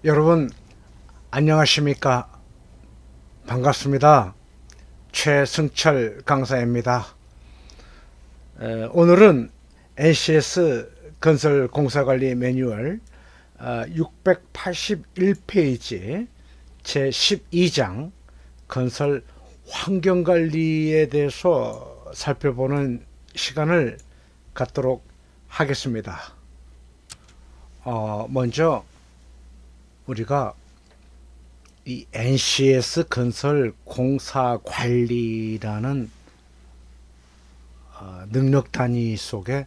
여러분 안녕하십니까? 반갑습니다. 최승철 강사입니다. 오늘은 NCS 건설 공사관리 매뉴얼 681페이지 제12장 건설 환경관리에 대해서 살펴보는 시간을 갖도록 하겠습니다. 먼저 우리가 이 NCS 건설 공사 관리라는 능력 단위 속에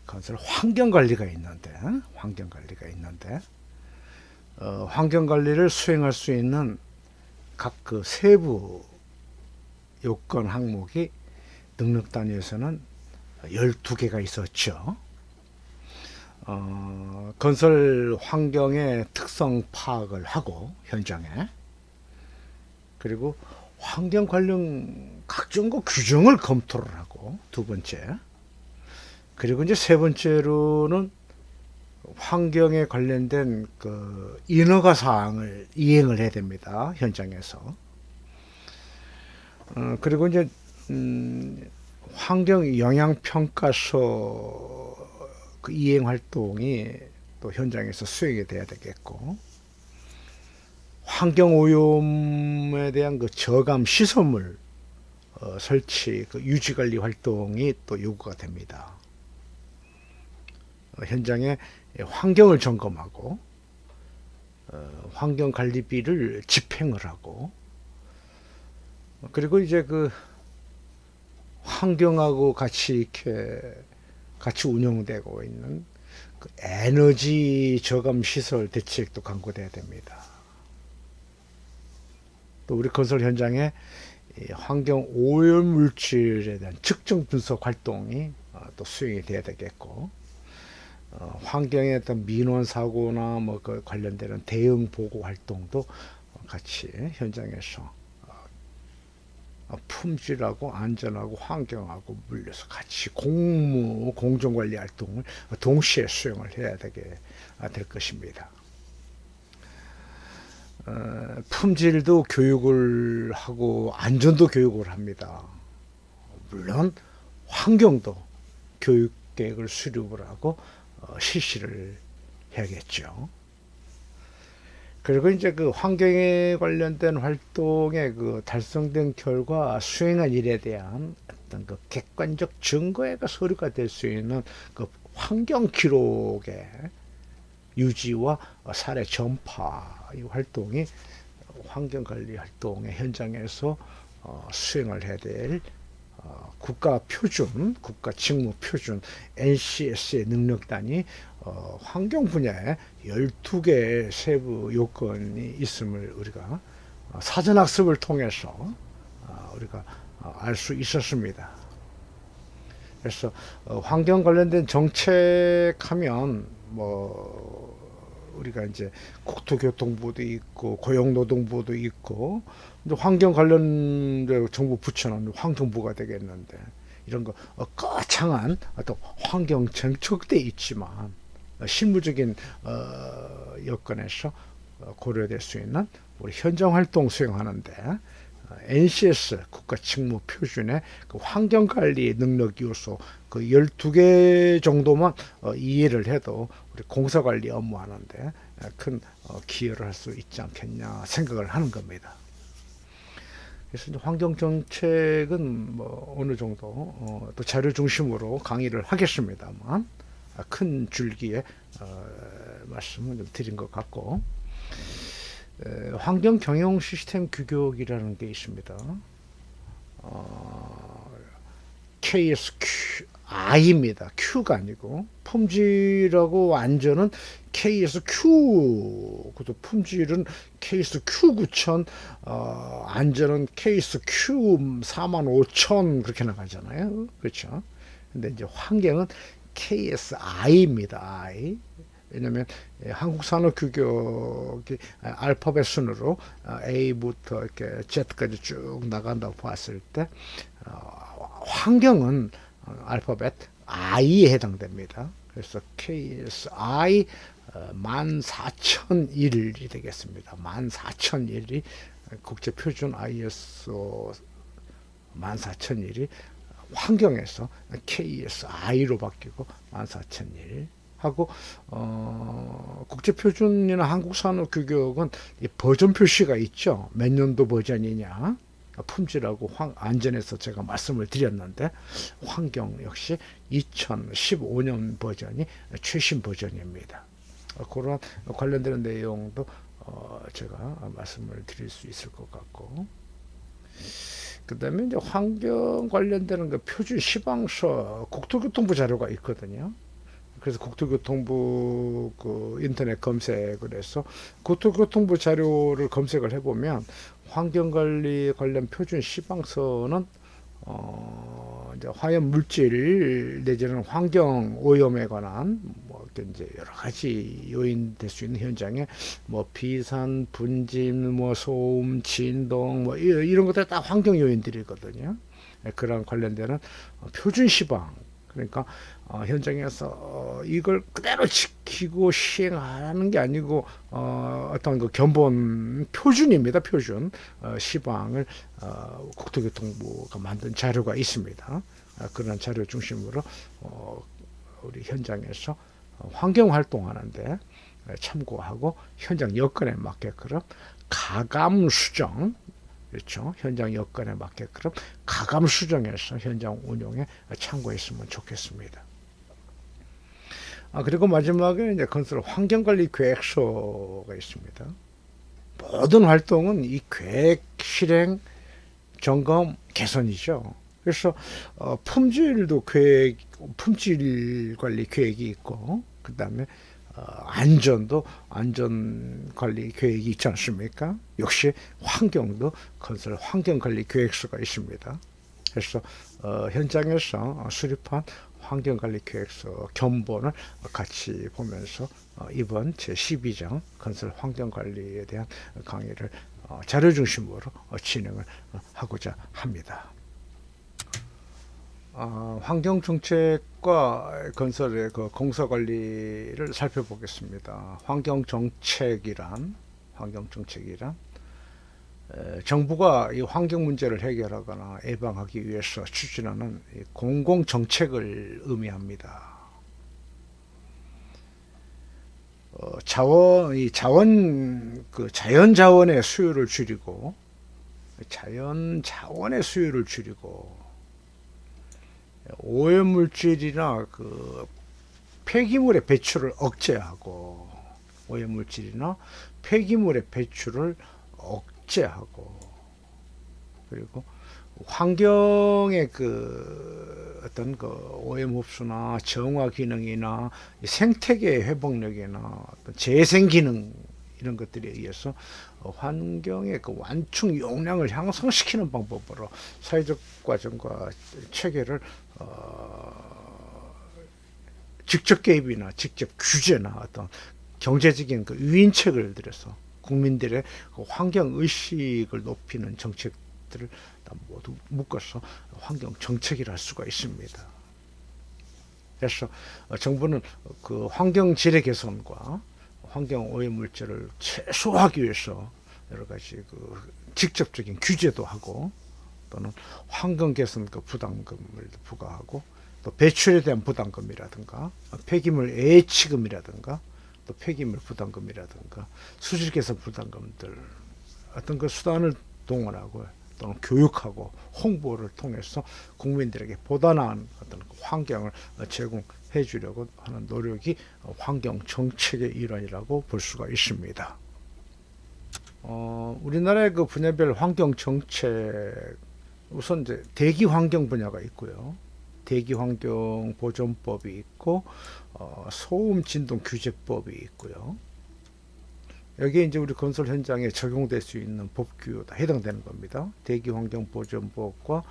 건설 환경 관리가 있는데, 환경 관리를 수행할 수 있는 각 그 세부 요건 항목이 능력 단위에서는 12개가 있었죠. 건설 환경의 특성 파악을 하고 현장에, 그리고 환경 관련 각종 그 규정을 검토를 하고, 두 번째, 그리고 이제 세 번째로는 환경에 관련된 그 인허가 사항을 이행을 해야 됩니다, 현장에서. 그리고 이제 환경 영향 평가서 그 이행 활동이 또 현장에서 수행이 돼야 되겠고, 환경 오염에 대한 그 저감 시설물 설치, 그 유지 관리 활동이 또 요구가 됩니다. 현장에 환경을 점검하고 환경 관리비를 집행을 하고, 그리고 이제 그 환경하고 같이 운영되고 있는 그 에너지 저감 시설 대책도 강구돼야 됩니다. 또 우리 건설 현장에 환경 오염 물질에 대한 측정 분석 활동이 또 수행이 돼야 되겠고, 환경에 어떤 민원 사고나 뭐 그 관련되는 대응 보고 활동도 같이 현장에서 품질하고 안전하고 환경하고 물려서 같이 공정관리 활동을 동시에 수행을 해야 되게 될 것입니다. 품질도 교육을 하고 안전도 교육을 합니다. 물론 환경도 교육 계획을 수립을 하고 실시를 해야겠죠. 그리고 이제 그 환경에 관련된 활동에 그 달성된 결과 수행한 일에 대한 어떤 그 객관적 증거가 서류가 될 수 있는 그 환경 기록의 유지와 사례 전파 이 활동이 환경 관리 활동의 현장에서 수행을 해야 될 국가 표준, 국가 직무 표준 NCS의 능력단이 환경 분야에 12개의 세부 요건이 있음을 우리가 사전학습을 통해서 우리가 알 수 있었습니다. 그래서 환경 관련된 정책하면 뭐 우리가 이제 국토교통부도 있고 고용노동부도 있고, 환경 관련 정부 부처는 환경부가 되겠는데, 이런 거 거창한 어떤 환경 정책돼 있지만 실무적인 여건에서 고려될 수 있는 우리 현장 활동 수행하는데 NCS 국가 직무 표준의 그 환경관리 능력 요소 그 12개 정도만 이해를 해도 우리 공사관리 업무하는데 큰 기여를 할 수 있지 않겠냐 생각을 하는 겁니다. 그래서 이제 환경정책은 뭐 어느 정도 또 자료 중심으로 강의를 하겠습니다만 큰 줄기에 말씀을 좀 드린 것 같고, 환경 경영 시스템 규격이라는 게 있습니다. KSQI입니다. Q가 아니고, 품질하고 안전은 KSQ, 그것도 품질은 KSQ9000, 안전은 KSQ45000 그렇게 나가잖아요. 그렇죠? 근데 이제 환경은 KSI입니다. I. 왜냐하면 한국 산업 규격이 알파벳 순으로 A부터 이렇게 Z까지 쭉 나간다고 봤을 때 환경은 알파벳 I에 해당됩니다. 그래서 KSI 14,001일이 되겠습니다. 14,001일이 국제표준 ISO 14,001일이 환경에서 KSI로 바뀌고 14,001 하고 국제표준이나 한국산업규격은 버전 표시가 있죠. 몇 년도 버전이냐, 품질하고 안전에서 제가 말씀을 드렸는데 환경 역시 2015년 버전이 최신 버전입니다. 그런 관련되는 내용도 제가 말씀을 드릴 수 있을 것 같고, 그 다음에 이제 환경 관련되는 그 표준 시방서 국토교통부 자료가 있거든요. 그래서 국토교통부 그 인터넷 검색을 해서 국토교통부 자료를 검색을 해보면 환경관리 관련 표준 시방서는 이제 화염 물질 내지는 환경 오염에 관한 뭐 이제 여러 가지 요인 될 수 있는 현장에 뭐 비산, 분진, 뭐 소음, 진동 뭐 이런 것들 다 환경 요인들이거든요. 그런 관련되는 표준 시방, 그러니까 현장에서 이걸 그대로 지키고 시행하는 게 아니고 어떤 그 견본 표준입니다. 표준 시방을 국토교통부가 만든 자료가 있습니다. 그런 자료 중심으로 우리 현장에서 환경 활동하는데 참고하고 현장 여건에 맞게끔 가감 수정, 그렇죠. 현장 여건에 맞게끔 가감 수정해서 현장 운용에 참고했으면 좋겠습니다. 그리고 마지막에 이제 건설 환경관리 계획서가 있습니다. 모든 활동은 이 계획 실행, 점검, 개선이죠. 그래서 품질도 품질 관리 계획이 있고, 그 다음에 안전도 안전 관리 계획이 있지 않습니까? 역시 환경도 건설 환경 관리 계획서가 있습니다. 그래서 현장에서 수립한 환경 관리 계획서 견본을 같이 보면서 이번 제12장 건설 환경 관리에 대한 강의를 자료 중심으로 진행을 하고자 합니다. 환경 정책과 건설의 그 공사 관리를 살펴보겠습니다. 환경 정책이란 정부가 이 환경 문제를 해결하거나 예방하기 위해서 추진하는 공공 정책을 의미합니다. 자연 자원의 수요를 줄이고 오염물질이나 그 폐기물의 배출을 억제하고 그리고 환경의 그 어떤 그 오염 흡수나 정화 기능이나 생태계 회복력이나 어떤 재생 기능 이런 것들에 의해서 환경의 그 완충 용량을 향상시키는 방법으로 사회적 과정과 체계를 직접 개입이나 직접 규제나 어떤 경제적인 그 유인책을 들여서 국민들의 그 환경 의식을 높이는 정책들을 모두 묶어서 환경 정책이라 할 수가 있습니다. 그래서 정부는 그 환경 질의 개선과 환경 오염 물질을 최소화하기 위해서 여러 가지 그 직접적인 규제도 하고, 또는 환경 개선 그 부담금을 부과하고, 또 배출에 대한 부담금이라든가 폐기물 애치금이라든가 또 폐기물 부담금이라든가 수질 개선 부담금들 어떤 그 수단을 동원하고 또는 교육하고 홍보를 통해서 국민들에게 보다 나은 어떤 환경을 제공해 주려고 하는 노력이 환경 정책의 일환이라고 볼 수가 있습니다. 우리나라의 그 분야별 환경 정책, 우선 이제 대기 환경 분야가 있고요. 대기 환경 보존법이 있고 소음 진동 규제법이 있고요. 여기에 이제 우리 건설 현장에 적용될 수 있는 법규가 해당되는 겁니다. 대기 환경 보존법과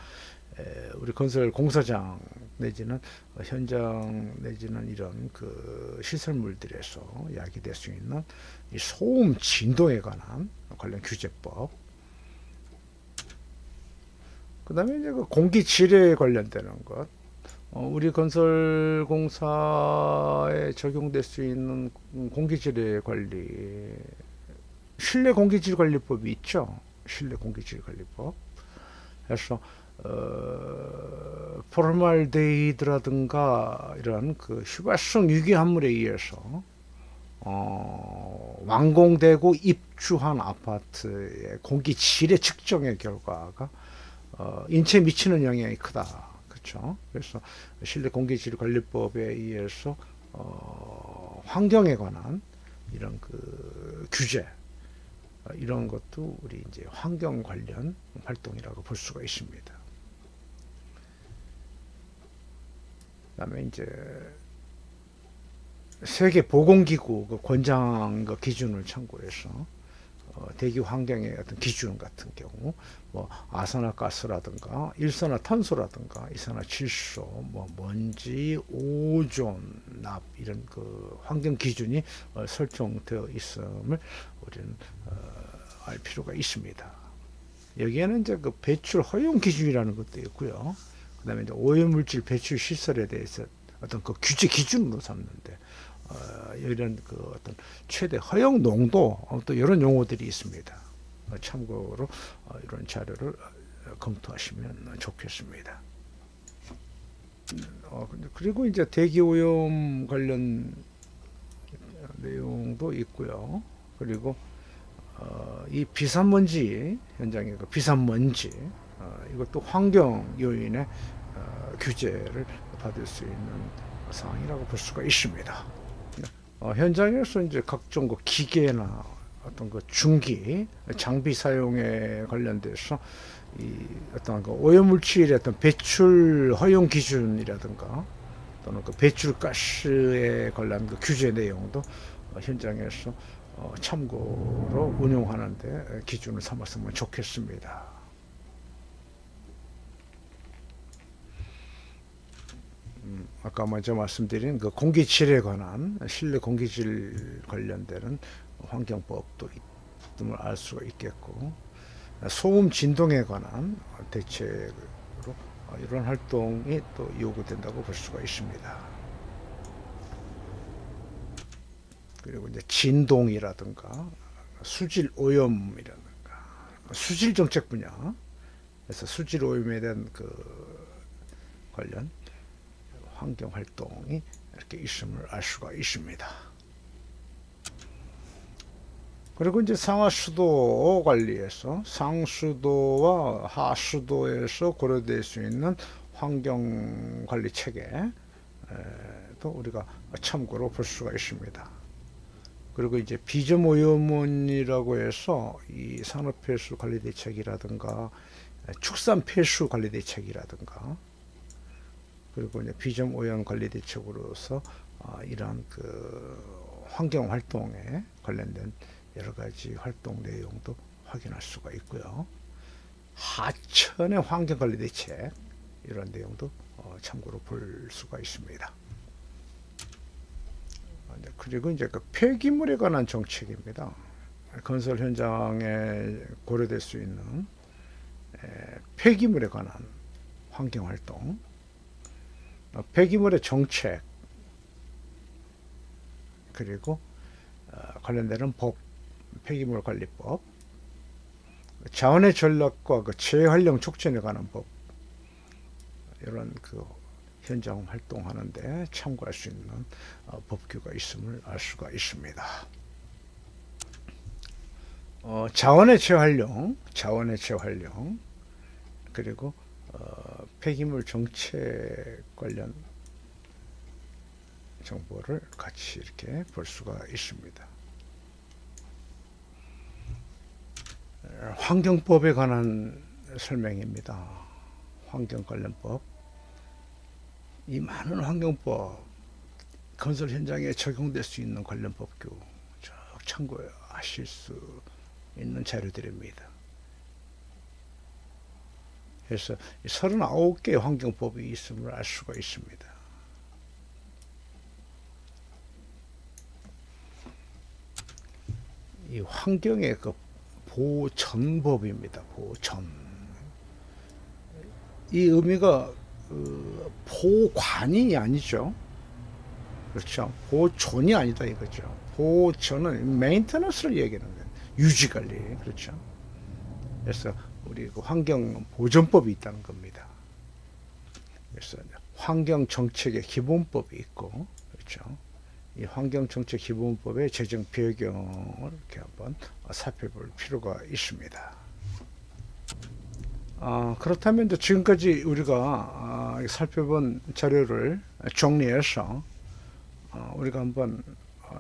우리 건설 공사장 내지는 현장 내지는 이런 그 시설물들에서 야기될 수 있는 이 소음 진동에 관한 관련 규제법. 그다음에 이제 그 공기 질에 관련되는 것, 우리 건설공사에 적용될 수 있는 공기질의 관리, 실내 공기질 관리법이 있죠. 실내 공기질 관리법. 그래서 포르말데히드라든가 이런 그 휘발성 유기합물에 의해서 완공되고 입주한 아파트의 공기 질의 측정의 결과가 인체에 미치는 영향이 크다. 그렇죠? 그래서 실내 공기질 관리법에 의해서 환경에 관한 이런 그 규제, 이런 것도 우리 이제 환경 관련 활동이라고 볼 수가 있습니다. 그다음에 이제 세계 보건기구 그 권장 그 기준을 참고해서 대기 환경의 어떤 기준 같은 경우 뭐 아산화가스라든가 일산화탄소라든가 이산화질소, 뭐 먼지, 오존, 납 이런 그 환경 기준이 설정되어 있음을 우리는 알 필요가 있습니다. 여기에는 이제 그 배출 허용 기준이라는 것도 있고요. 그다음에 이제 오염물질 배출 시설에 대해서 어떤 그 규제 기준으로 삼는데 이런 그 어떤 최대 허용 농도 또 이런 용어들이 있습니다. 참고로 이런 자료를 검토하시면 좋겠습니다. 그리고 이제 대기 오염 관련 내용도 있고요. 그리고 이 비산먼지 현장의 그 비산먼지 이것도 환경 요인의 규제를 받을 수 있는 사항이라고 볼 수가 있습니다. 현장에서 이제 각종 그 기계나 어떤 그 중기 장비 사용에 관련돼서 이 어떤 그 오염물질의 어떤 배출 허용 기준이라든가 또는 그 배출가스에 관한 그 규제 내용도 현장에서 참고로 운용하는데 기준을 삼았으면 좋겠습니다. 아까 먼저 말씀드린 그 공기질에 관한 실내 공기질 관련되는 환경법도 있음을 알 수가 있겠고, 소음 진동에 관한 대책으로 이런 활동이 또 요구된다고 볼 수가 있습니다. 그리고 이제 진동이라든가 수질 오염이라든가 수질 정책 분야, 그래서 수질 오염에 대한 그 관련 환경 활동이 이렇게 있음을 알 수가 있습니다. 그리고 이제 상하수도 관리에서 상수도와 하수도에서 고려될 수 있는 환경 관리 체계도 우리가 참고로 볼 수가 있습니다. 그리고 이제 비점 오염원이라고 해서 이 산업 폐수 관리 대책이라든가 축산 폐수 관리 대책이라든가 그리고 이제 비점 오염 관리 대책으로서 이러한 그 환경 활동에 관련된 여러 가지 활동 내용도 확인할 수가 있고요. 하천의 환경 관리 대책 이런 내용도 참고로 볼 수가 있습니다. 그리고 이제 그 폐기물에 관한 정책입니다. 건설 현장에 고려될 수 있는 폐기물에 관한 환경 활동, 폐기물의 정책, 그리고 관련되는 법, 폐기물 관리법, 자원의 전략과 그 재활용 촉진에 관한 법, 이런 그 현장 활동하는데 참고할 수 있는 법규가 있음을 알 수가 있습니다. 자원의 재활용, 그리고 폐기물 정책 관련 정보를 같이 이렇게 볼 수가 있습니다. 환경법에 관한 설명입니다. 환경 관련법. 이 많은 환경법, 건설 현장에 적용될 수 있는 관련 법규 쭉 참고하실 수 있는 자료들입니다. 그래서 39개의 환경법이 있음을 알 수가 있습니다. 이 환경의 그 보전법입니다. 보전. 이 의미가 보관이 아니죠. 그렇죠. 보존이 아니다 이거죠. 보존은 메인터넌스를 얘기하는 거예요. 유지관리. 그렇죠. 그래서 우리 그 환경 보존법이 있다는 겁니다. 그래서 환경 정책의 기본법이 있고, 그렇죠. 이 환경 정책 기본법의 제정 배경을 이렇게 한번 살펴볼 필요가 있습니다. 그렇다면 이제 지금까지 우리가 살펴본 자료를 정리해서 우리가 한번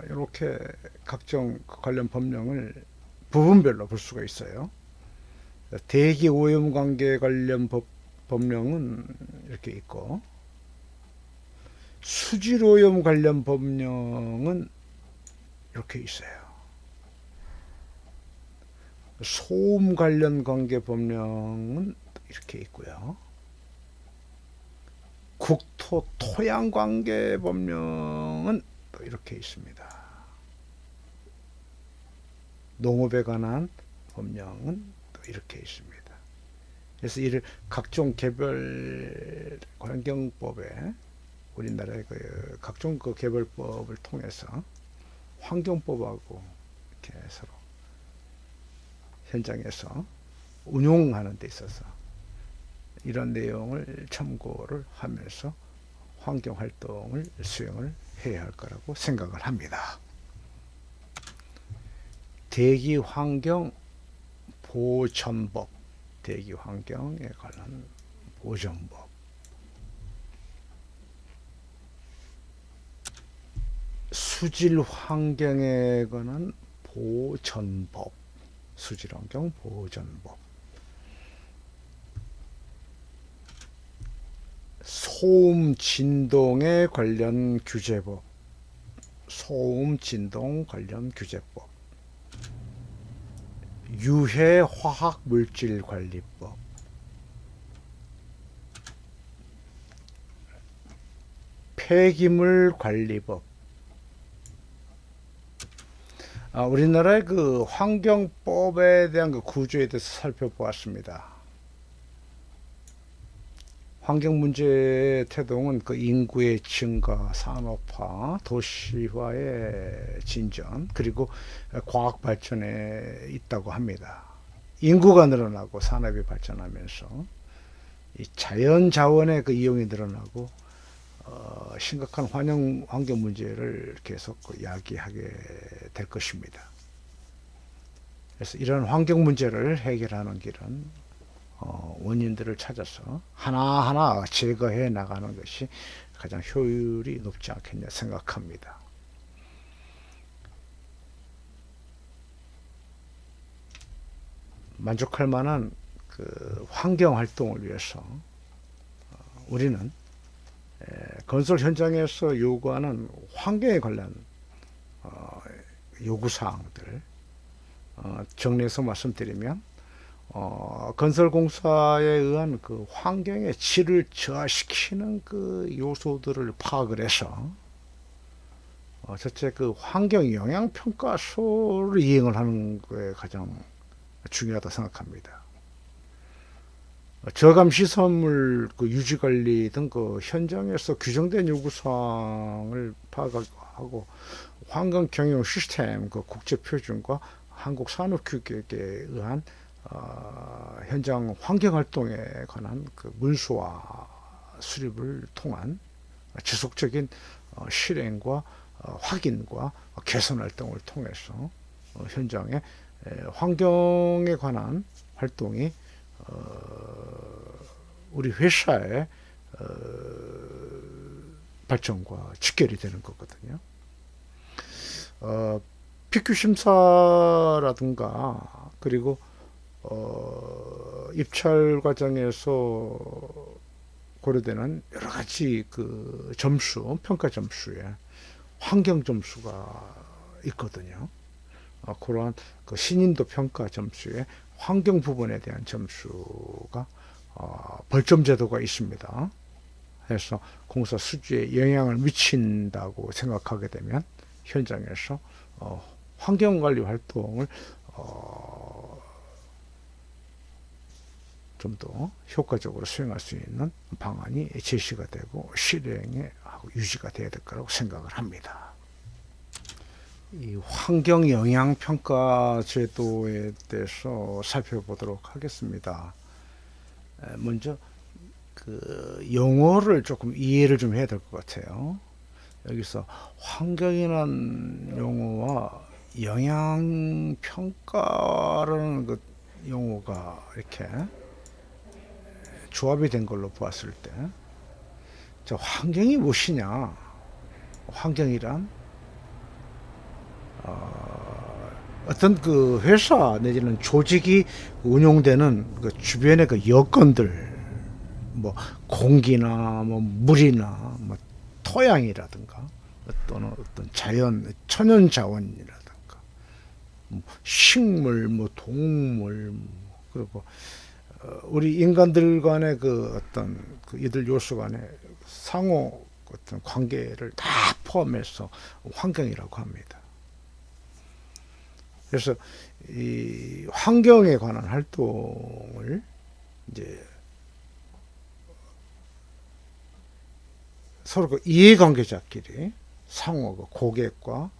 이렇게 각종 관련 법령을 부분별로 볼 수가 있어요. 대기 오염 관계 관련 법령은 이렇게 있고, 수질 오염 관련 법령은 이렇게 있어요. 소음 관련 관계 법령은 이렇게 있고요. 국토 토양 관계 법령은 또 이렇게 있습니다. 농업에 관한 법령은 또 이렇게 있습니다. 그래서 이를 각종 개별 환경법에 우리나라의 그 각종 그 개별법을 통해서 환경법하고 이렇게 서로 현장에서 운용하는 데 있어서 이런 내용을 참고를 하면서 환경 활동을 수행을 해야 할 거라고 생각을 합니다. 대기 환경 보전법, 대기 환경에 관한 보전법. 수질 환경에 관한 보전법, 수질 환경 보전법. 소음 진동에 관련 규제법, 소음 진동 관련 규제법. 유해 화학 물질 관리법, 폐기물 관리법. 우리나라의 그 환경법에 대한 그 구조에 대해서 살펴보았습니다. 환경 문제의 태동은 그 인구의 증가, 산업화, 도시화의 진전, 그리고 과학 발전에 있다고 합니다. 인구가 늘어나고 산업이 발전하면서 이 자연 자원의 그 이용이 늘어나고 심각한 환경 문제를 계속 야기하게 될 것입니다. 그래서 이런 환경 문제를 해결하는 길은 원인들을 찾아서 하나하나 제거해 나가는 것이 가장 효율이 높지 않겠냐 생각합니다. 만족할 만한 그 환경 활동을 위해서 우리는 건설 현장에서 요구하는 환경에 관련 요구사항들 정리해서 말씀드리면 건설공사에 의한 그 환경의 질을 저하시키는 그 요소들을 파악을 해서 첫째 그 환경 영향 평가서를 이행을 하는 게 가장 중요하다 생각합니다. 저감 시설물 그 유지 관리 등 그 현장에서 규정된 요구사항을 파악하고 환경 경영 시스템 그 국제 표준과 한국 산업 규격에 의한 현장 환경 활동에 관한 그 문서화 수립을 통한 지속적인 실행과 확인과 개선 활동을 통해서 현장의 환경에 관한 활동이 우리 회사의 발전과 직결이 되는 거거든요. PQ 심사라든가 그리고 입찰 과정에서 고려되는 여러 가지 그 점수, 평가 점수에 환경 점수가 있거든요. 그러한 그 신인도 평가 점수에 환경 부분에 대한 점수가 벌점 제도가 있습니다. 그래서 공사 수주에 영향을 미친다고 생각하게 되면 현장에서 환경관리 활동을 좀 더 효과적으로 수행할 수 있는 방안이 제시가 되고 실행에 하고 유지가 돼야 될 거라고 생각을 합니다. 이 환경 영향 평가 제도에 대해서 살펴보도록 하겠습니다. 먼저 그 용어를 조금 이해를 좀 해야 될 것 같아요. 여기서 환경이라는 용어와 영향 평가라는 그 용어가 이렇게 조합이 된 걸로 보았을 때, 저 환경이 무엇이냐? 환경이란 어떤 그 회사 내지는 조직이 운용되는 그 주변의 그 여건들, 뭐 공기나 뭐 물이나 뭐 토양이라든가 또는 어떤 자연 천연 자원이라든가 뭐 식물 뭐 동물 그리고 우리 인간들 간의 그 어떤 그 이들 요소 간의 상호 어떤 관계를 다 포함해서 환경이라고 합니다. 그래서 이 환경에 관한 활동을 이제 서로 그 이해관계자끼리 상호 그 고객과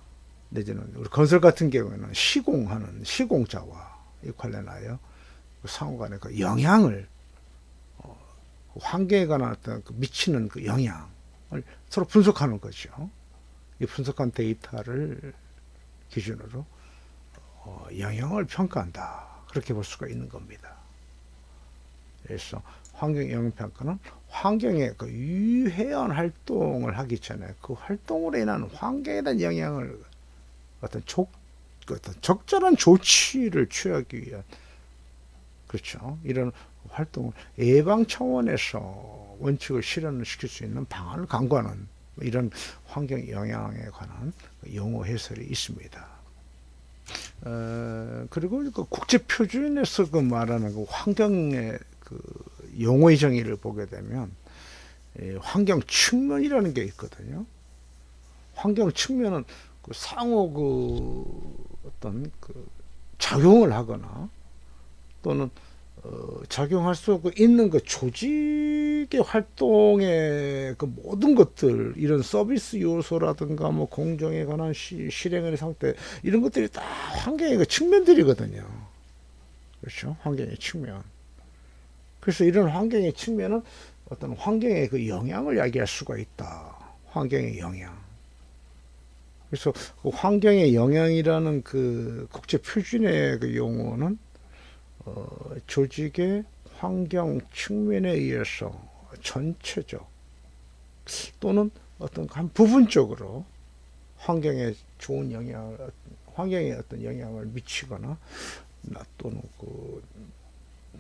내지는 우리 건설 같은 경우에는 시공하는 시공자와 관련하여 상호 간의 그 영향을 환경에 관한 어떤 그 미치는 그 영향을 서로 분석하는 거죠. 이 분석한 데이터를 기준으로 영향을 평가한다. 그렇게 볼 수가 있는 겁니다. 그래서 환경 영향 평가는 환경에 그 유해한 활동을 하기 전에 그 활동으로 인한 환경에 대한 영향을 어떤 적절한 조치를 취하기 위한 그렇죠. 이런 활동을 예방 차원에서 원칙을 실현시킬 수 있는 방안을 강구하는 이런 환경 영향에 관한 용어 해설이 있습니다. 그리고 그 국제 표준에서 그 말하는 그 환경의 그 용어의 정의를 보게 되면 환경 측면이라는 게 있거든요. 환경 측면은 그 상호 그 어떤 그 작용을 하거나 또는 작용할 수 있는 그 조직의 활동의 그 모든 것들 이런 서비스 요소라든가 뭐 공정에 관한 실행의 상태 이런 것들이 다 환경의 그 측면들이거든요. 그렇죠? 환경의 측면. 그래서 이런 환경의 측면은 어떤 환경의 그 영향을 이야기할 수가 있다. 환경의 영향. 그래서 그 환경의 영향이라는 그 국제 표준의 그 용어는 조직의 환경 측면에 의해서 전체적 또는 어떤 한 부분적으로 환경에 좋은 영향을 환경에 어떤 영향을 미치거나 또는 그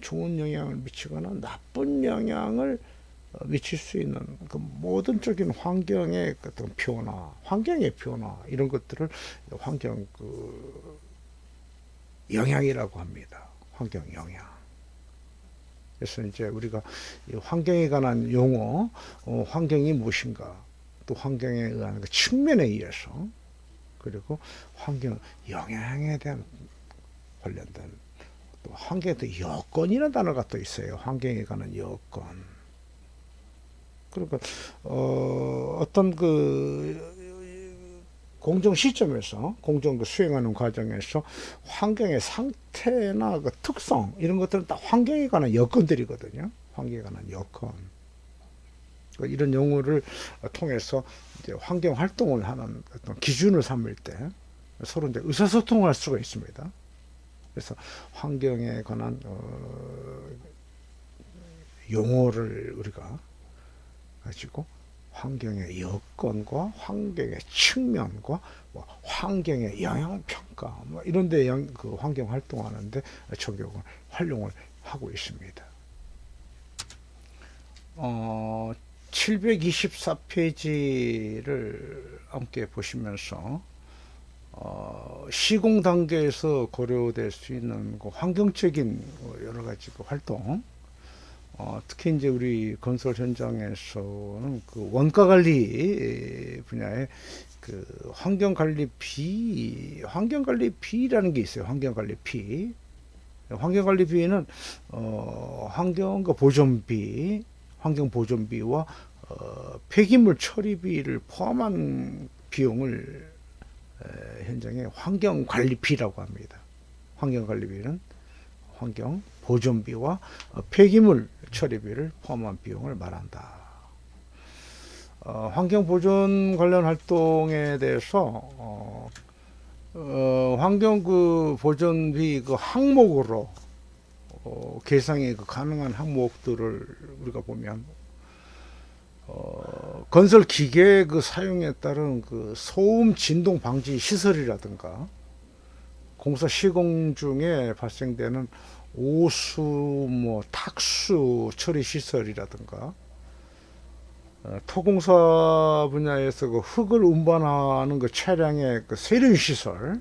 좋은 영향을 미치거나 나쁜 영향을 미칠 수 있는 그 모든적인 환경의 어떤 변화, 환경의 변화 이런 것들을 환경 그 영향이라고 합니다. 환경 영향. 그래서 이제 우리가 환경에 관한 용어, 환경이 무엇인가, 또 환경에 의한 그 측면에 의해서, 그리고 환경 영향에 대한 관련된 또 환경에 또 여건이라는 단어가 또 있어요. 환경에 관한 여건. 그러니까 어떤 그 공정 시점에서 공정 그 수행하는 과정에서 환경의 상태나 그 특성 이런 것들은 다 환경에 관한 여건들이거든요. 환경에 관한 여건. 이런 용어를 통해서 이제 환경 활동을 하는 어떤 기준을 삼을 때 서로 이제 의사소통을 할 수가 있습니다. 그래서 환경에 관한 용어를 우리가 가지고 환경의 여건과 환경의 측면과 뭐 환경의 영향 평가 뭐 이런 데 그 환경 활동하는데 적용을 활용을 하고 있습니다. 724페이지를 함께 보시면서 시공 단계에서 고려될 수 있는 그 환경적인 여러 가지 그 활동 특히 이제 우리 건설 현장에서는 그 원가 관리 분야에 그 환경관리비라는 게 있어요. 환경관리비. 환경관리비는 환경과 보존비, 환경보존비와 폐기물 처리비를 포함한 비용을 현장에 환경관리비라고 합니다. 환경관리비는 환경보존비와 폐기물 처리비를 포함한 비용을 말한다. 환경보존 관련 활동에 대해서 환경 보존비 항목으로 계상이 가능한 항목들을 우리가 보면 건설 기계 사용에 따른 소음 진동 방지 시설이라든가 공사 시공 중에 발생되는 오수, 탁수 처리 시설이라든가 토공사 분야에서 흙을 운반하는 차량의 세륜 시설,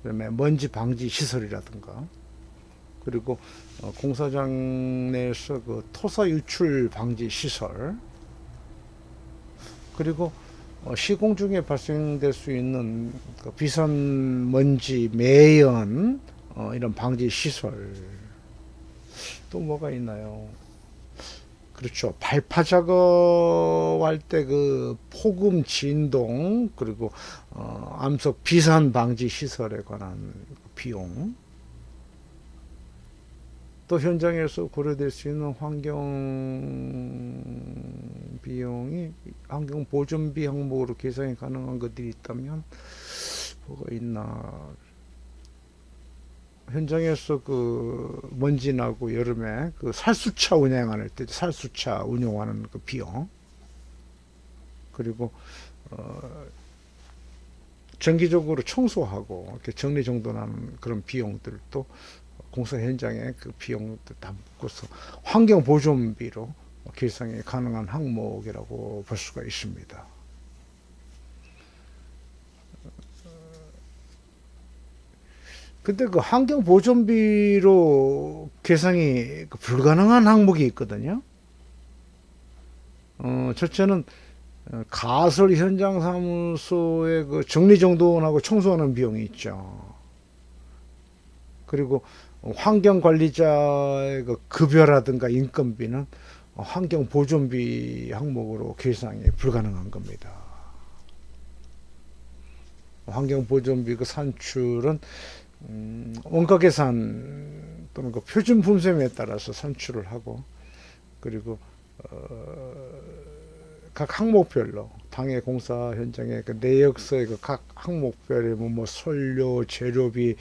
그다음에 먼지 방지 시설이라든가, 그리고 공사장 내에서 토사 유출 방지 시설, 그리고 시공 중에 발생될 수 있는 비산 먼지 매연 이런 방지 시설, 또 뭐가 있나요? 그렇죠. 발파 작업할 때 폭음 진동, 그리고 암석 비산 방지 시설에 관한 비용, 또 현장에서 고려될 수 있는 환경 비용이 환경 보존비 항목으로 계산이 가능한 것들이 있다면 뭐가 있나? 현장에서 먼지 나고 여름에 살수차 운행할 때 살수차 운영하는 비용, 그리고 정기적으로 청소하고 이렇게 정리정돈하는 그런 비용들도 공사 현장에 비용도 다 묶어서 환경 보존비로 계상이 가능한 항목이라고 볼 수가 있습니다. 근데 환경 보존비로 계상이 불가능한 항목이 있거든요. 첫째는 가설 현장 사무소의 정리정돈하고 청소하는 비용이 있죠. 그리고 환경관리자의 급여라든가 인건비는 환경보존비 항목으로 계상이 불가능한 겁니다. 환경보존비 산출은 원가 계산 또는 표준 분셈에 따라서 산출을 하고, 그리고 각 항목별로 당해 공사 현장의 내역서의 각 항목별의 선료, 재료비,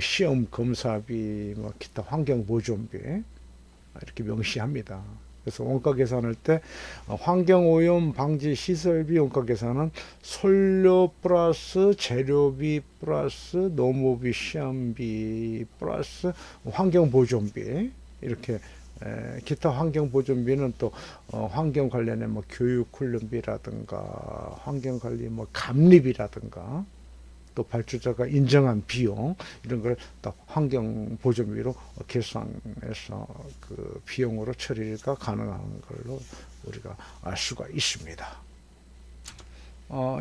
시험 검사비, 기타 환경 보존비 이렇게 명시합니다. 그래서 원가 계산할 때 환경 오염 방지 시설비 원가 계산은 선료 플러스 재료비 플러스 노무비 시험비 플러스 환경 보존비, 이렇게 기타 환경 보존비는 또 환경 관련해 교육 훈련비라든가 환경 관리 감립이라든가 또 발주자가 인정한 비용, 이런 걸 또 환경 보존비로 계산해서 비용으로 처리가 가능한 걸로 우리가 알 수가 있습니다.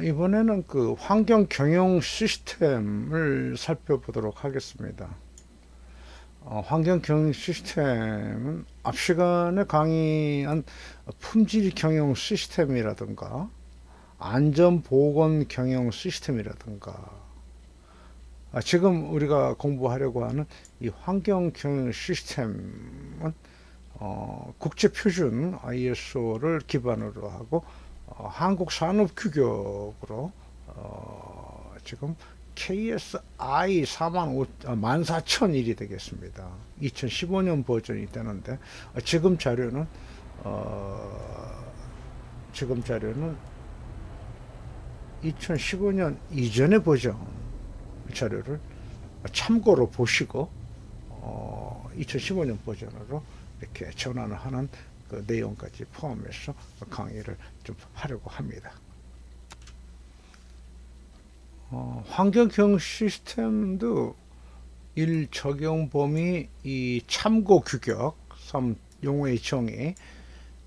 이번에는 환경 경영 시스템을 살펴보도록 하겠습니다. 환경 경영 시스템은 앞 시간에 강의한 품질 경영 시스템이라든가 안전 보건 경영 시스템이라든가 지금 우리가 공부하려고 하는 이 환경 경영 시스템은 국제 표준 ISO를 기반으로 하고 한국 산업 규격으로 지금 KSI 14001이 되겠습니다. 2015년 버전이 되는데 지금 자료는 2015년 이전의 버전 자료를 참고로 보시고 2015년 버전으로 이렇게 전환을 하는 내용까지 포함해서 강의를 좀 하려고 합니다. 환경경 시스템도 1. 적용 범위, 2. 참고 규격, 3. 용어의 정의,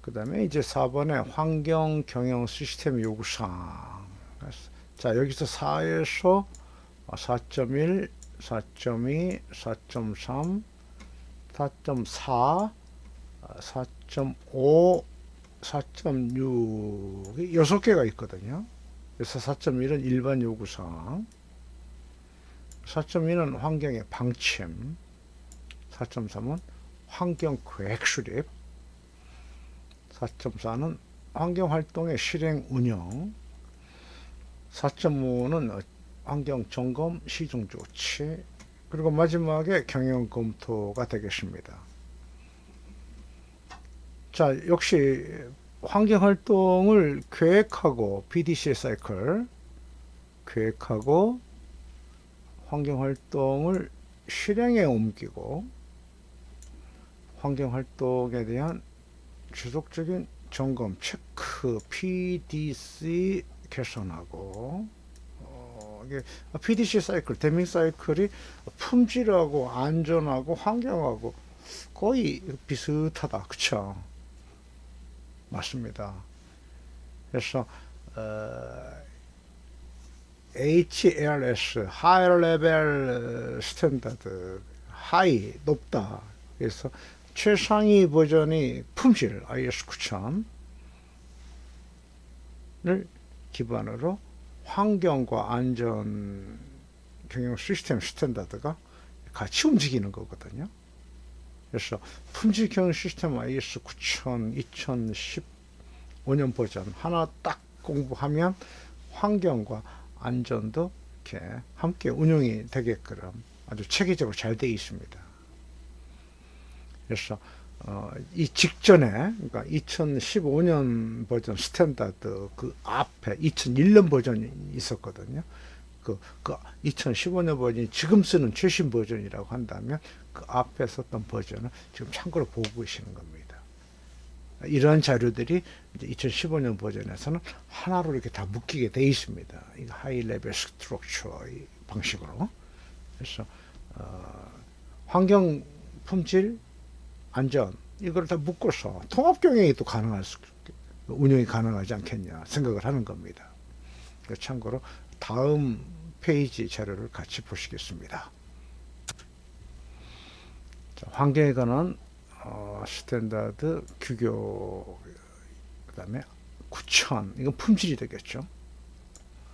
그 다음에 이제 4번에 환경 경영 시스템 요구사항. 자, 여기서 4에서 4.1, 4.2, 4.3, 4.4, 4.5, 4.6, 6개가 있거든요. 그래서 4.1은 일반 요구사항, 4.2는 환경의 방침, 4.3은 환경 계획 수립, 4.4는 환경활동의 실행 운영, 4.5는 환경 점검 시정 조치, 그리고 마지막에 경영 검토가 되겠습니다. 자, 역시 환경활동을 계획하고 PDCA 사이클 계획하고 환경활동을 실행에 옮기고 환경활동에 대한 지속적인 점검 체크 PDC 개선하고 이게 PDC 사이클 대밍 사이클이 품질하고 안전하고 환경하고 거의 비슷하다, 그쵸? 맞습니다. 그래서 HLS High Level Standard 하이 높다. 그래서 최상위 버전이 품질 IS 9000을 기반으로 환경과 안전 경영 시스템 스탠다드가 같이 움직이는 거거든요. 그래서 품질 경영 시스템 IS 9000 2015년 버전 하나 딱 공부하면 환경과 안전도 이렇게 함께 운영이 되게끔 아주 체계적으로 잘 되어 있습니다. 그래서 이 직전에, 그러니까 2015년 버전 스탠다드 그 앞에 2001년 버전이 있었거든요. 그 2015년 버전이 지금 쓰는 최신 버전이라고 한다면 그 앞에 썼던 버전을 지금 참고로 보고 계시는 겁니다. 이런 자료들이 이제 2015년 버전에서는 하나로 이렇게 다 묶이게 돼 있습니다. 이 하이 레벨 스트럭처 방식으로. 그래서 환경 품질 안전 이걸 다 묶어서 통합 경영이 또 가능할 수 운영이 가능하지 않겠냐 생각을 하는 겁니다. 참고로 다음 페이지 자료를 같이 보시겠습니다. 자, 환경에 관한 스탠다드 규격, 그 다음에 9000 이건 품질이 되겠죠.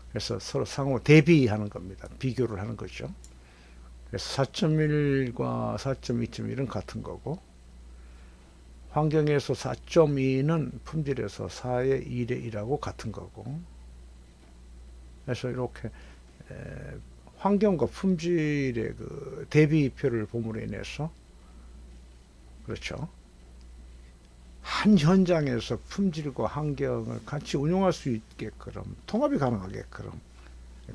그래서 서로 상호 대비하는 겁니다. 비교를 하는 거죠. 그래서 4.1과 4.2.1은 같은 거고 환경에서 4.2는 품질에서 4의 1의 1하고 같은 거고, 그래서 이렇게 환경과 품질의 그 대비표를 봄으로 인해서 그렇죠. 한 현장에서 품질과 환경을 같이 운용할 수 있게끔 통합이 가능하게끔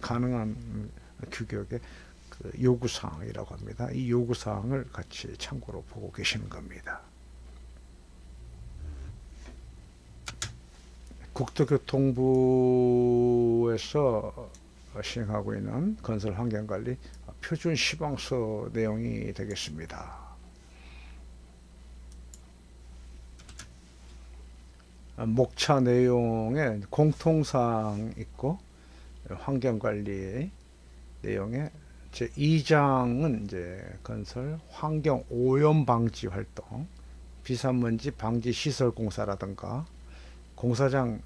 가능한 규격의 그 요구사항이라고 합니다. 이 요구사항을 같이 참고로 보고 계시는 겁니다. 국토교통부에서 시행하고 있는 건설 환경관리 표준 시방서 내용이 되겠습니다. 목차 내용에 공통사항 있고 환경관리 내용에 제 2장은 이제 건설 환경 오염 방지 활동, 비산먼지 방지 시설 공사라든가 공사장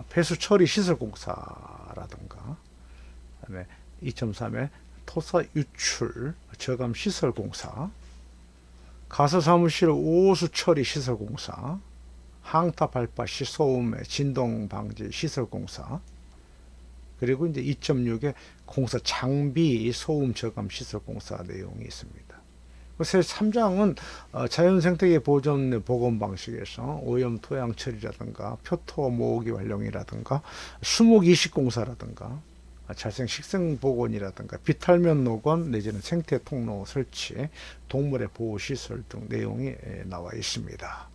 폐수 처리 시설 공사라든가, 그다음에 2.3에 토사 유출 저감 시설 공사, 가설 사무실 오수 처리 시설 공사, 항타 발파 시 소음의 진동 방지 시설 공사, 그리고 이제 2.6에 공사 장비 소음 저감 시설 공사 내용이 있습니다. 새 3장은 자연생태계 보존 보건 방식에서 오염 토양 처리라든가 표토 모으기 활용이라든가 수목 이식 공사라든가 자생 식생 복원이라든가 비탈면 녹원 내지는 생태 통로 설치, 동물의 보호 시설 등 내용이 나와 있습니다.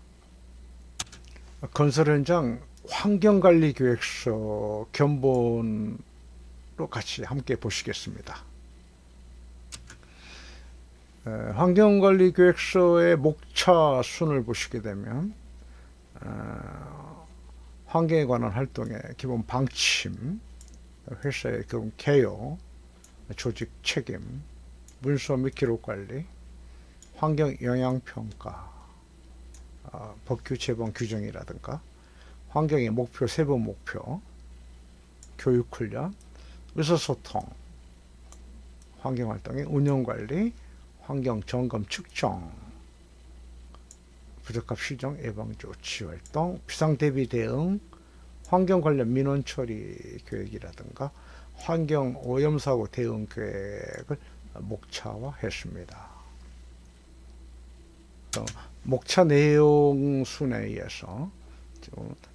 건설 현장 환경관리 계획서 견본으로 같이 함께 보시겠습니다. 환경관리 계획서의 목차 순을 보시게 되면 환경에 관한 활동의 기본 방침, 회사의 기본 개요, 조직 책임, 문서 및 기록 관리, 환경영향평가, 법규 제본 규정이라든가 환경의 목표, 세부 목표, 교육훈련, 의사소통, 환경활동의 운영관리, 환경점검 측정, 부적합 실종 예방조치 활동, 비상대비 대응, 환경 관련 민원 처리 계획이라든가 환경 오염사고 대응 계획을 목차화했습니다. 목차 내용 순에 의해서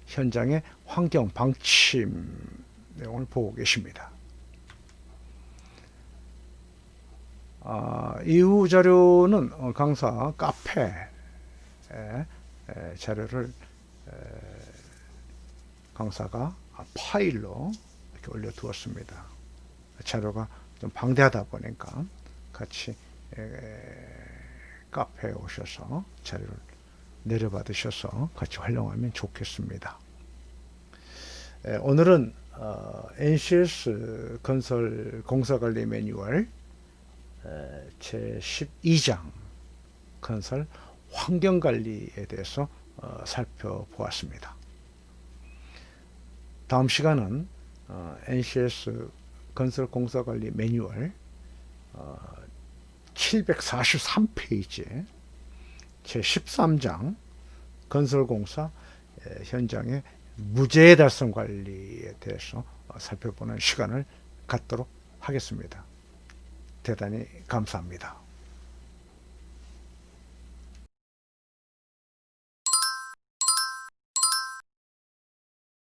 현장의 환경 방침 내용을 보고 계십니다. 이후 자료는 강사 카페에 자료를 강사가 파일로 이렇게 올려두었습니다. 자료가 좀 방대하다 보니까 같이 카페에 오셔서 자료를 내려받으셔서 같이 활용하면 좋겠습니다. 오늘은 NCS 건설 공사관리 매뉴얼 제12장 건설 환경관리에 대해서 살펴보았습니다. 다음 시간은 NCS 건설 공사관리 매뉴얼 743페이지 제13장 건설공사 현장의 무죄 달성 관리에 대해서 살펴보는 시간을 갖도록 하겠습니다. 대단히 감사합니다.